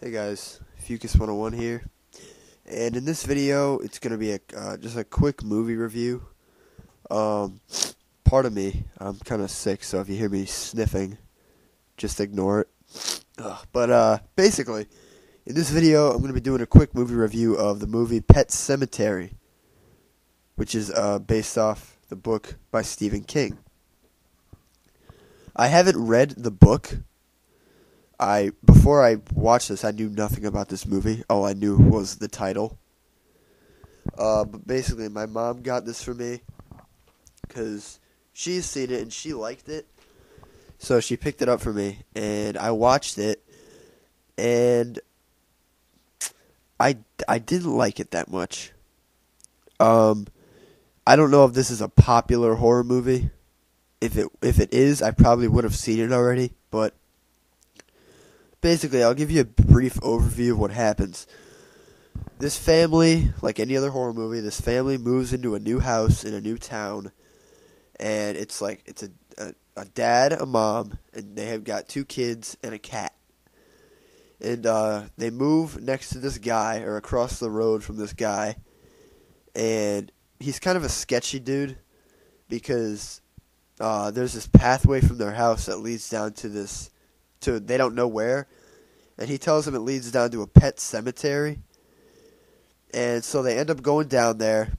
Hey guys, Fucus 101 here, and in this video, it's gonna be just a quick movie review. Um, Pardon me, I'm kind of sick, so if you hear me sniffing, just ignore it. Basically, in this video, I'm gonna be doing a quick movie review of the movie Pet Sematary, which is based off the book by Stephen King. I haven't read the book. Before I watched this, I knew nothing about this movie. All I knew was the title. But basically, my mom got this for me because she's seen it and she liked it. So she picked it up for me, and I watched it, and I didn't like it that much. I don't know if this is a popular horror movie. If it is, I probably would have seen it already, but basically, I'll give you a brief overview of what happens. This family, like any other horror movie, this family moves into a new house in a new town, and it's a dad, a mom, and they have got two kids and a cat. And they move next to this guy, or across the road from this guy, and he's kind of a sketchy dude, because there's this pathway from their house that leads down to they don't know where, and he tells them it leads down to a pet cemetery. And so they end up going down there,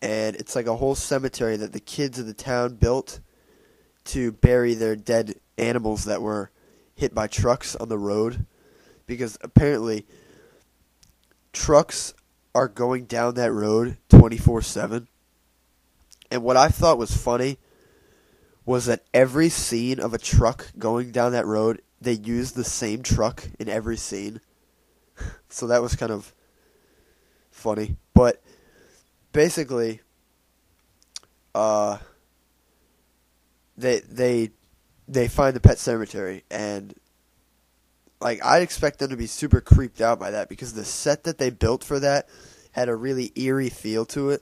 and it's like a whole cemetery that the kids of the town built to bury their dead animals that were hit by trucks on the road, because apparently trucks are going down that road 24/7. And what I thought was funny was that every scene of a truck going down that road, they used the same truck in every scene. So that was kind of funny. But basically, they find the pet cemetery, and like I'd expect them to be super creeped out by that, because the set that they built for that had a really eerie feel to it.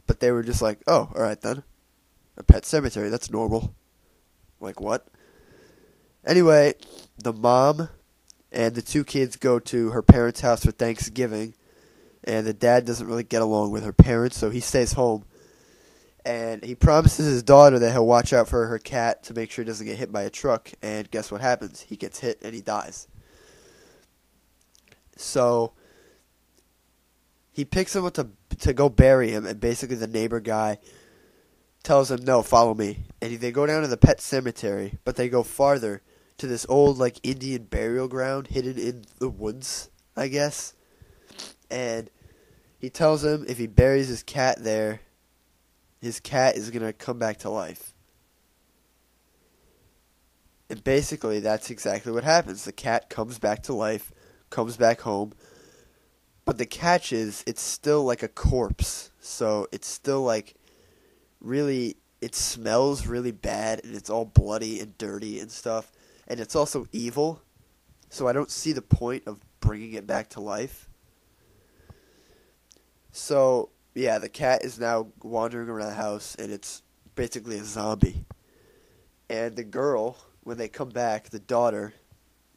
But they were just like, "Oh, all right then, a pet cemetery, that's normal." Like, what? Anyway, the mom and the two kids go to her parents' house for Thanksgiving, and the dad doesn't really get along with her parents, so he stays home. And he promises his daughter that he'll watch out for her cat to make sure he doesn't get hit by a truck, and guess what happens? He gets hit and he dies. So he picks him up to go bury him, and basically the neighbor guy tells him, "No, follow me." And they go down to the pet cemetery, but they go farther to this old, like, Indian burial ground hidden in the woods, I guess. And he tells him if he buries his cat there, his cat is going to come back to life. And basically, that's exactly what happens. The cat comes back to life, comes back home. But the catch is, it's still like a corpse. So it's still like really, it smells really bad, and it's all bloody and dirty and stuff. And it's also evil. So I don't see the point of bringing it back to life. So, yeah, the cat is now wandering around the house, and it's basically a zombie. And the girl, when they come back, the daughter,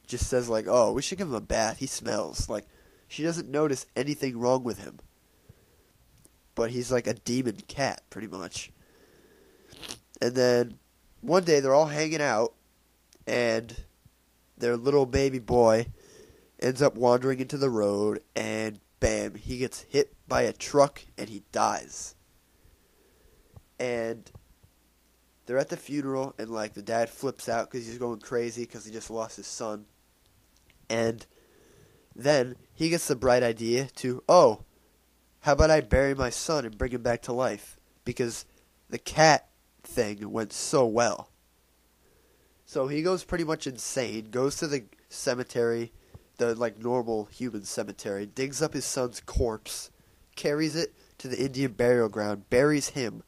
just says, like, "Oh, we should give him a bath. He smells." Like, she doesn't notice anything wrong with him. But he's like a demon cat, pretty much. And then one day they're all hanging out, and their little baby boy ends up wandering into the road, and bam, he gets hit by a truck and he dies. And they're at the funeral, and like the dad flips out because he's going crazy because he just lost his son. And then he gets the bright idea to, "Oh, how about I bury my son and bring him back to life?" Because the cat thing went so well. So he goes pretty much insane, goes to the cemetery, the like normal human cemetery, digs up his son's corpse, carries it to the Indian burial ground, buries him,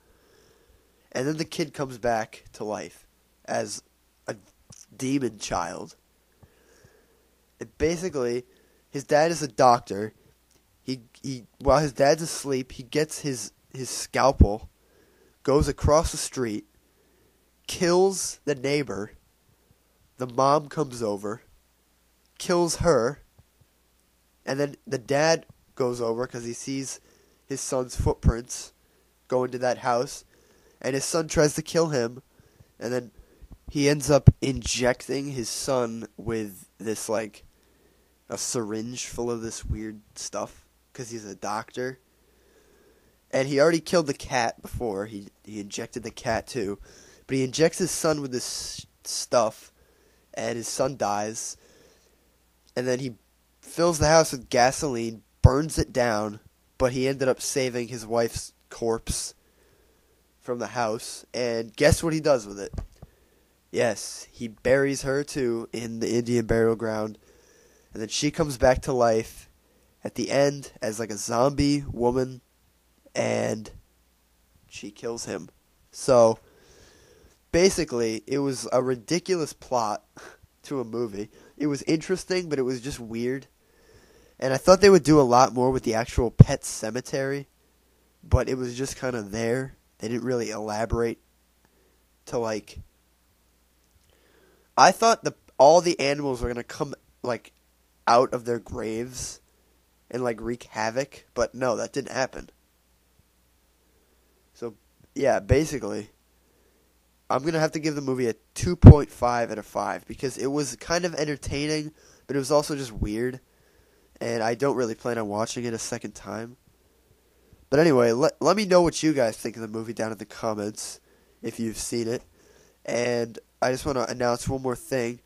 and then the kid comes back to life as a demon child. And basically, his dad is a doctor. While his dad's asleep, he gets his scalpel, goes across the street, kills the neighbor. The mom comes over, kills her, And then the dad goes over because he sees his son's footprints go into that house, and his son tries to kill him, and then he ends up injecting his son with this, like, a syringe full of this weird stuff because he's a doctor. And he already killed the cat before. He injected the cat too. But he injects his son with this stuff, and his son dies. And then he fills the house with gasoline, burns it down, but he ended up saving his wife's corpse from the house. And guess what he does with it? Yes, he buries her too in the Indian burial ground. And then she comes back to life at the end as like a zombie woman, and she kills him. So basically, it was a ridiculous plot to a movie. It was interesting, but it was just weird. And I thought they would do a lot more with the actual Pet Sematary, but it was just kind of there. They didn't really elaborate to, like... I thought all the animals were going to come, like, out of their graves and, like, wreak havoc, but no, that didn't happen. So, yeah, basically, I'm going to have to give the movie a 2.5 out of 5 because it was kind of entertaining, but it was also just weird, and I don't really plan on watching it a second time. But anyway, let me know what you guys think of the movie down in the comments if you've seen it. And I just want to announce one more thing.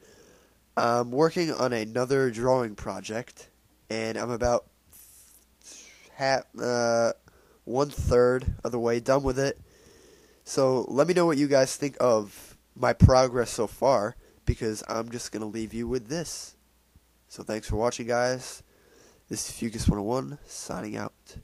I'm working on another drawing project, and I'm about 1/3 of the way done with it. So let me know what you guys think of my progress so far, because I'm just going to leave you with this. So thanks for watching, guys. This is Fucus 101, signing out.